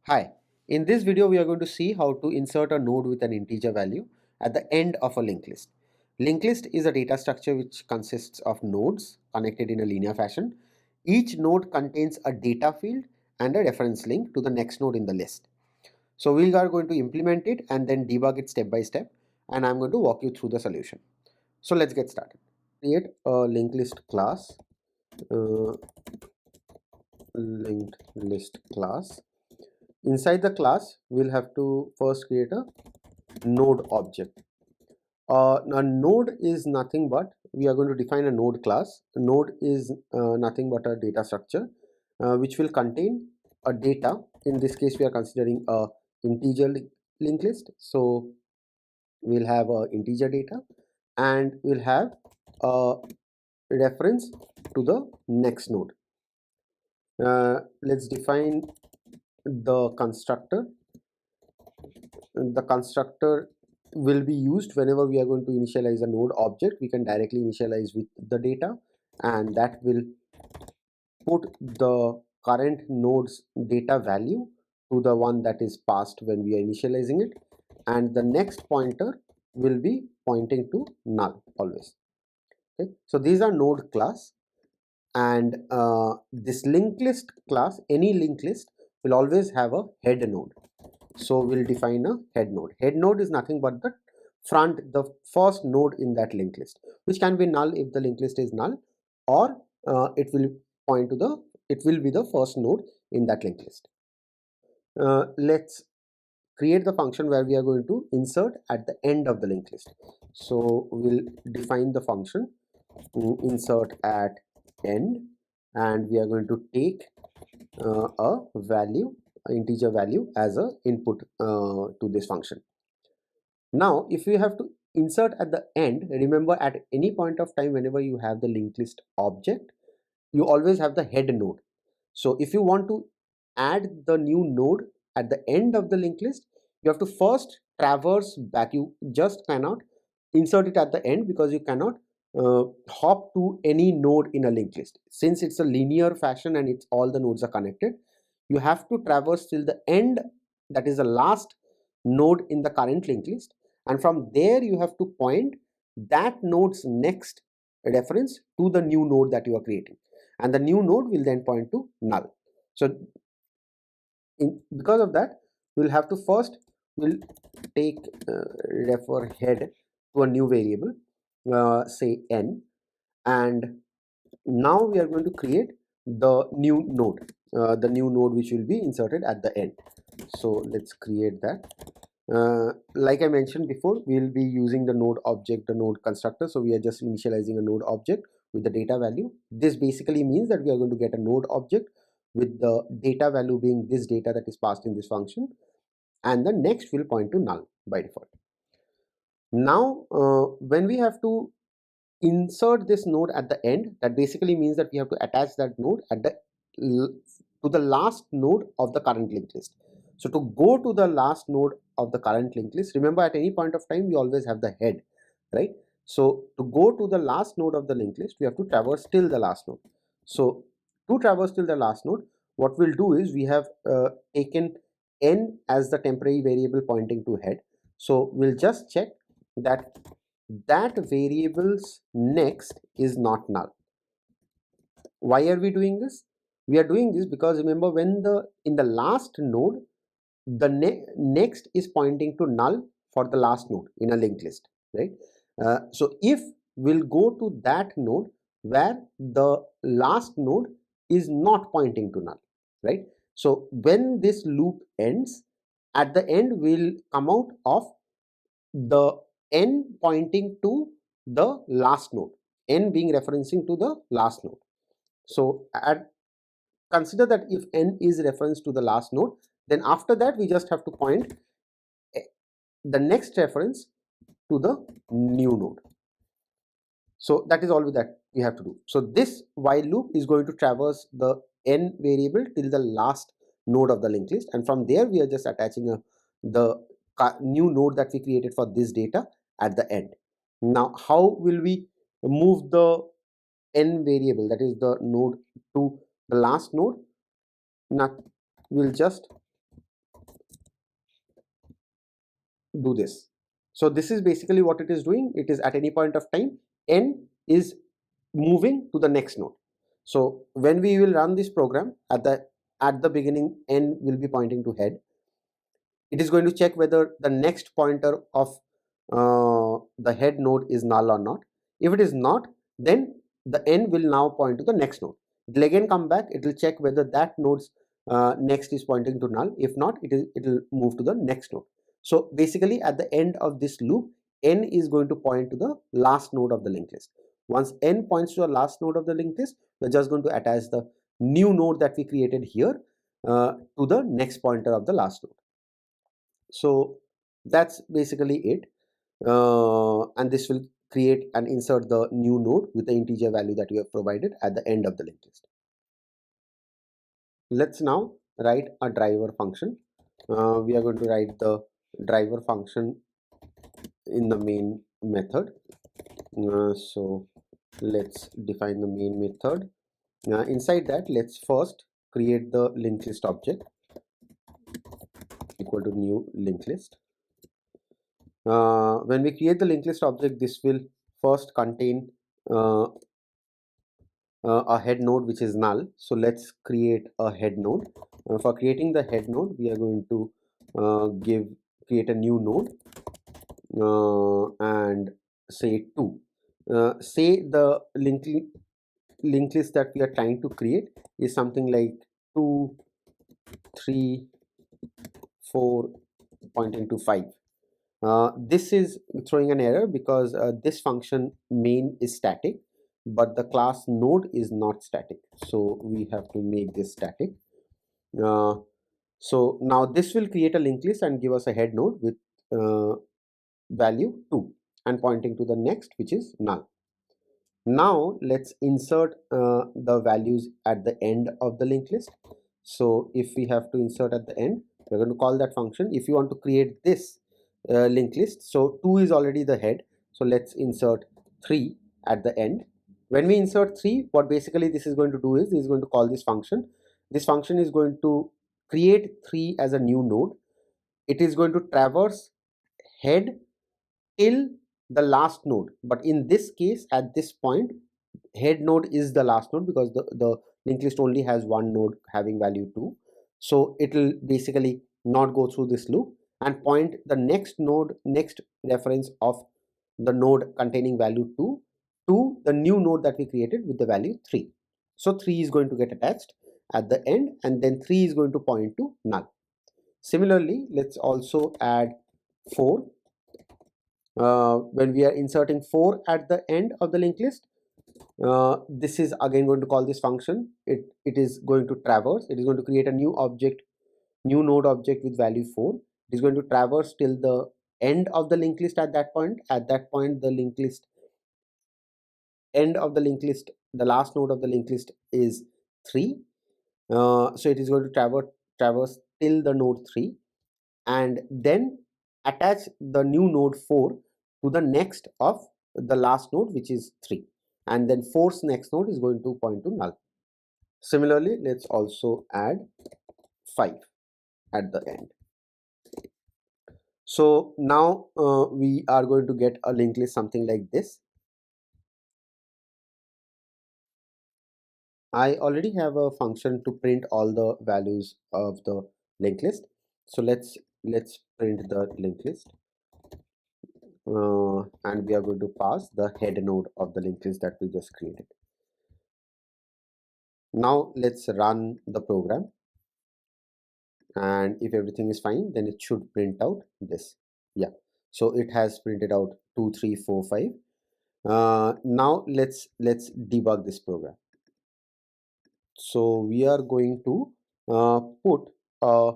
Hi, in this video we are going to see how to insert a node with an integer value at the end of a linked list. Linked list is a data structure which consists of nodes connected in a linear fashion. Each node contains a data field and a reference link to the next node in the list. So we are going to implement it and then debug it step by step, and I'm going to walk you through the solution. So let's get started. Create a linked list class, uh, linked list class. Inside the class, we'll have to first create a node object. A node is nothing but, we are going to define a node class. A node is nothing but a data structure which will contain a data. In this case, we are considering a integer linked list. So we'll have a integer data and we'll have a reference to the next node. Let's define the constructor. The constructor will be used whenever we are going to initialize a node object. We can directly initialize with the data, and that will put the current node's data value to the one that is passed when we are initializing it, and the next pointer will be pointing to null always. Okay, so these are node class, and this linked list class, any linked list will always have a head node. So we'll define a head node. Head node is nothing but the first node in that linked list, which can be null if the linked list is null, or it will point to it will be the first node in that linked list. Let's create the function where we are going to insert at the end of the linked list. So we'll define the function insert at end, and we are going to take a value, integer value, as a input to this function. Now if you have to insert at the end, remember at any point of time whenever you have the linked list object, you always have the head node. So if you want to add the new node at the end of the linked list, you have to first traverse back. You just cannot insert it at the end because you cannot hop to any node in a linked list. Since it's a linear fashion and it's all the nodes are connected, you have to traverse till the end, that is the last node in the current linked list, and from there you have to point that node's next reference to the new node that you are creating, and the new node will then point to null. So because of that, we'll have to first we'll take refer head to a new variable, say n, and now we are going to create the new node which will be inserted at the end. So let's create that. Like I mentioned before, we'll be using the node object, the node constructor. So we are just initializing a node object with the data value. This basically means that we are going to get a node object with the data value being this data that is passed in this function, and the next will point to null by default. Now when we have to insert this node at the end, that basically means that we have to attach that node at the to the last node of the current linked list. So to go to the last node of the current linked list, remember at any point of time we always have the head, right? So to go to the last node of the linked list, we have to traverse till the last node. So to traverse till the last node, what we'll do is we have taken n as the temporary variable pointing to head. So we'll just check that variable's next is not null. Why are we doing this? We are doing this because remember, when in the last node, the next is pointing to null for the last node in a linked list, right? So if we'll go to that node where the last node is not pointing to null, right? So when this loop ends, at the end we'll come out of the n pointing to the last node, n being referencing to the last node. So consider that if n is reference to the last node, then after that we just have to point the next reference to the new node. So that is all that we have to do. So this while loop is going to traverse the n variable till the last node of the linked list, and from there we are just attaching the new node that we created for this data at the end. Now how will we move the n variable, that is the node, to the last node? Now we'll just do this. So this is basically what it is doing. It is at any point of time, n is moving to the next node. So when we will run this program, at the beginning, n will be pointing to head. It is going to check whether the next pointer of the head node is null or not. If it is not, then the n will now point to the next node. It will again come back. It will check whether that node's next is pointing to null. If not, it will move to the next node. So basically, at the end of this loop, n is going to point to the last node of the linked list. Once n points to the last node of the linked list, we're just going to attach the new node that we created here to the next pointer of the last node. So that's basically it, and this will create and insert the new node with the integer value that we have provided at the end of the linked list. Let's now write a driver function. We are going to write the driver function in the main method. So let's define the main method. Inside that, let's first create the linked list object equal to new linked list. When we create the linked list object, this will first contain a head node which is null. So let's create a head node. For creating the head node, we are going to create a new node and say 2. Say the linked list that we are trying to create is something like 2, 3, 4 pointing to 5. This is throwing an error because this function main is static, but the class node is not static. So we have to make this static. So now this will create a linked list and give us a head node with value 2 and pointing to the next, which is null. Now let's insert the values at the end of the linked list. So if we have to insert at the end, we're going to call that function. If you want to create this linked list, so 2 is already the head, so let's insert 3 at the end. When we insert 3, what basically this is going to do is this is going to call this function. This function is going to create 3 as a new node. It is going to traverse head till the last node, but in this case, at this point, head node is the last node because the linked list only has one node having value 2. So it will basically not go through this loop and point the next node, next reference of the node containing value 2 to the new node that we created with the value 3. So 3 is going to get attached at the end, and then 3 is going to point to null. Similarly, let's also add 4. When we are inserting 4 at the end of the linked list, this is again going to call this function. It is going to traverse. It is going to create a new object, new node object with value 4. It is going to traverse till the end of the linked list at that point. At that point, the linked list, end of the linked list, the last node of the linked list is 3. So it is going to traverse till the node 3 and then attach the new node 4 to the next of the last node, which is 3, and then 4's next node is going to point to null. Similarly, let's also add 5 at the end. So now we are going to get a linked list something like this. I already have a function to print all the values of the linked list. So let's print the linked list. And we are going to pass the head node of the linked list that we just created. Now let's run the program, and if everything is fine, then it should print out this. Yeah, so it has printed out 2, 3, 4, 5. Now let's debug this program. So we are going to put a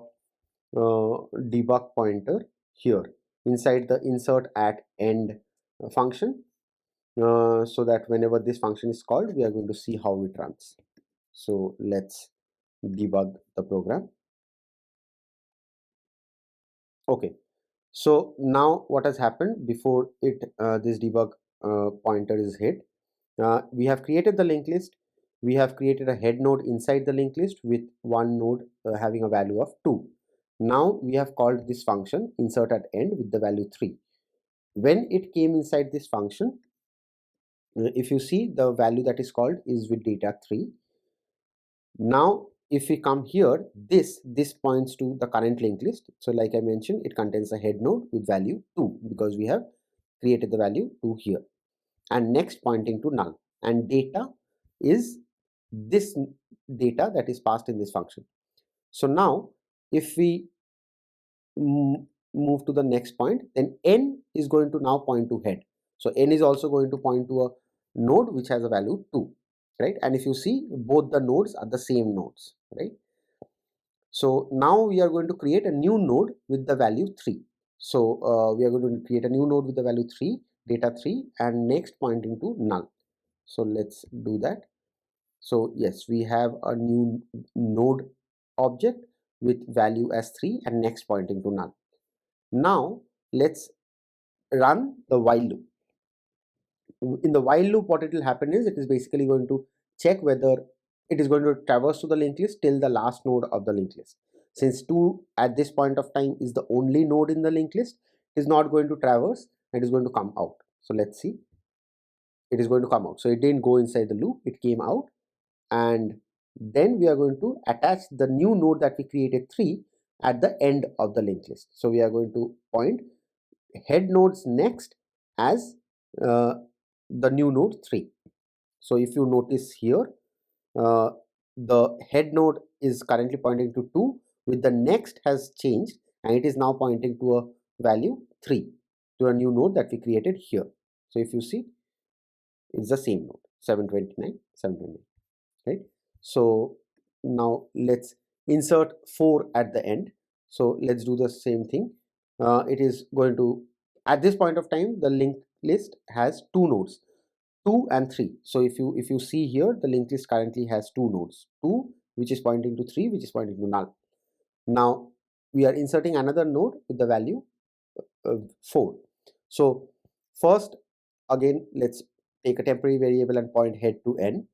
debug pointer here inside the insert at end function, so that whenever this function is called, we are going to see how it runs. So let's debug the program. Okay, so now what has happened before this debug pointer is hit, we have created the linked list. We have created a head node inside the linked list with one node having a value of 2. Now we have called this function insert at end with the value 3. When it came inside this function, if you see, the value that is called is with data 3. Now if we come here, this points to the current linked list. So like I mentioned, it contains a head node with value 2 because we have created the value 2 here, and next pointing to null, and data is this data that is passed in this function. So now if we move to the next point, then n is going to now point to head. So n is also going to point to a node which has a value 2, right? And if you see, both the nodes are the same nodes, right? So now we are going to create a new node with the value 3. So we are going to create a new node with the value 3, data 3, and next pointing to null. So let's do that. So yes, we have a new node object with value as 3 and next pointing to null. Now let's run the while loop. In the while loop, what it will happen is, it is basically going to check whether it is going to traverse to the linked list till the last node of the linked list. Since 2 at this point of time is the only node in the linked list, it is not going to traverse, it is going to come out. So let's see, it is going to come out. So it didn't go inside the loop, it came out, and then we are going to attach the new node that we created 3 at the end of the linked list. So we are going to point head nodes next as the new node 3. So if you notice here, the head node is currently pointing to 2 with the next has changed, and it is now pointing to a value 3, to a new node that we created here. So if you see, it's the same node, 729, 729, right? So now let's insert 4 at the end. So let's do the same thing. It is going to, at this point of time, the linked list has 2 nodes, 2 and 3. So if you see here, the linked list currently has 2 nodes, 2 which is pointing to 3 which is pointing to null. Now we are inserting another node with the value 4. So first, again, let's take a temporary variable and point head to n.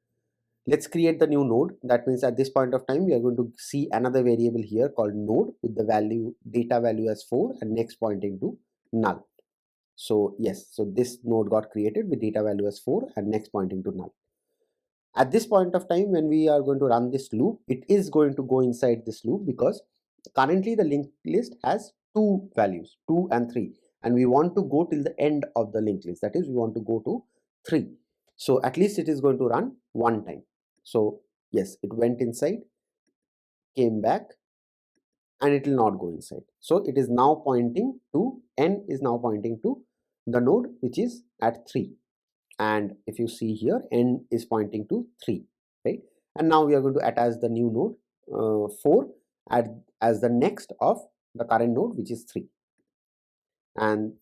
Let's create the new node. That means at this point of time, we are going to see another variable here called node with the value data value as 4 and next pointing to null. So yes, so this node got created with data value as 4 and next pointing to null. At this point of time, when we are going to run this loop, it is going to go inside this loop because currently the linked list has 2 values, 2 and 3, and we want to go till the end of the linked list. That is, we want to go to 3. So at least it is going to run one time. So yes, it went inside, came back, and it will not go inside. So it is now pointing to, n is now pointing to the node which is at 3. And if you see here, n is pointing to 3, right? And now we are going to attach the new node 4 as the next of the current node which is 3. And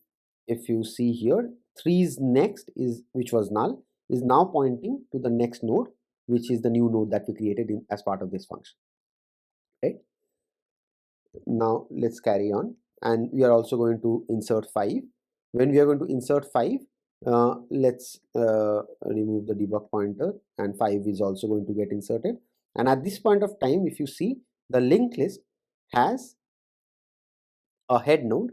if you see here, 3's next is, which was null, is now pointing to the next node which is the new node that we created in as part of this function, right? Now let's carry on, and we are also going to insert 5. When we are going to insert 5, let's remove the debug pointer, and 5 is also going to get inserted. And at this point of time, if you see, the linked list has a head node,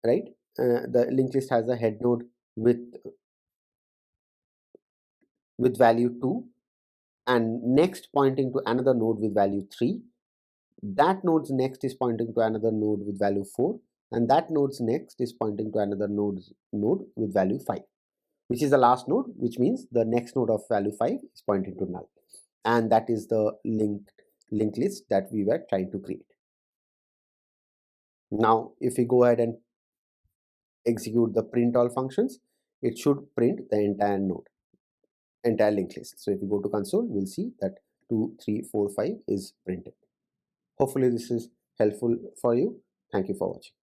right? The linked list has a head node with value 2 and next pointing to another node with value 3. That node's next is pointing to another node with value 4, and that node's next is pointing to another node with value 5, which is the last node, which means the next node of value 5 is pointing to null. And that is the linked list that we were trying to create. Now if we go ahead and execute the print all functions, it should print the entire node, entire linked list. So if we go to console, we'll see that 2, 3, 4, 5 is printed. Hopefully this is helpful for you. Thank you for watching.